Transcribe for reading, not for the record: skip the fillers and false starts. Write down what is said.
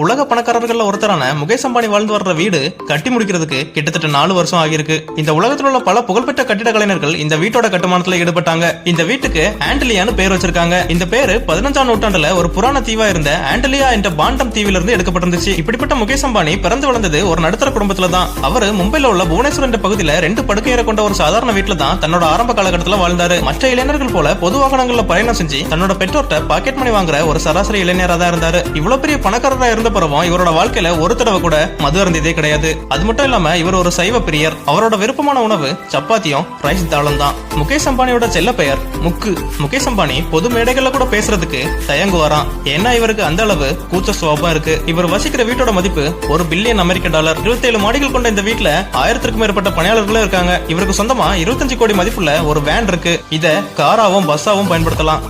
உலக பணக்காரர்கள்ல ஒருத்தரான முகேஷ் அம்பானி வாழ்ந்து வர்ற வீடு கட்டி முடிக்கிறதுக்கு கிட்டத்தட்ட 4 வருஷம் ஆகியிருக்கு. இந்த உலகத்தில் உள்ள பல புகழ்பெற்ற கட்டிட கலைஞர்கள் இந்த வீட்டோட கட்டுமானத்துல ஈடுபட்டாங்க. இந்த வீட்டுக்கு ஆண்டலியான்னு பேர் வச்சிருக்காங்க. இந்த பேரு 15ஆம் நூற்றாண்டுல ஒரு புராண தீவா இருந்த ஆண்டலியா என்ற பாண்டம் தீவில இருந்து எடுக்கப்பட்டிருந்துச்சு. இப்படிப்பட்ட முகேஷ் அம்பானி பிறந்து வளர்ந்தது ஒரு நடுத்தர குடும்பத்துல தான். அவரு மும்பைல உள்ள புவனேஸ்வர் என்ற பகுதியில 2 படுக்கையறை கொண்ட ஒரு சாதாரண வீட்டுல தான் தன்னோட ஆரம்ப காலகட்டத்தில் வாழ்ந்தாரு. மற்ற இளைஞர்கள் போல பொது வாகனங்கள்ல பயணம் செஞ்சு தன்னோட பெற்றோர்ட்ட பாக்கெட் மணி வாங்குற ஒரு சராசரி இளைஞரா தான் இருந்தாரு. இவ்வளவு பெரிய பணக்காரரா இருந்த பிறகும் இவரோட வாழ்க்கையில ஒரு தடவை கூட மது அருந்ததே கிடையாது. அது மட்டும் இல்லாம இவர் ஒரு சைவ பிரியர். அவரோட விருப்பமான உணவு சப்பாத்தியும் ரைஸ் தாளும் தான். முகேஷ் அம்பானியோட செல்ல பெயர் முக்கு. முகேஷ் அம்பானி பொது மேடைகள்ல கூட பேசுறதுக்கு தயங்குவாராம். ஏன்னா இவருக்கு அந்த அளவு கூச்ச சுபாவம் இருக்கு. இவர் வசிக்கிற வீட்டோட மதிப்பு $1 பில்லியன் அமெரிக்க டாலர். 27 மாடிகள் கொண்ட இந்த வீட்டுல 1000க்கும் மேற்பட்ட பணியாளர்களும் இருக்காங்க. இவருக்கு சொந்தமா 25 கோடி மதிப்புள்ள ஒரு வேன் இருக்கு. இத காராவும் பஸ்ஸாவும் பயன்படுத்தலாம்.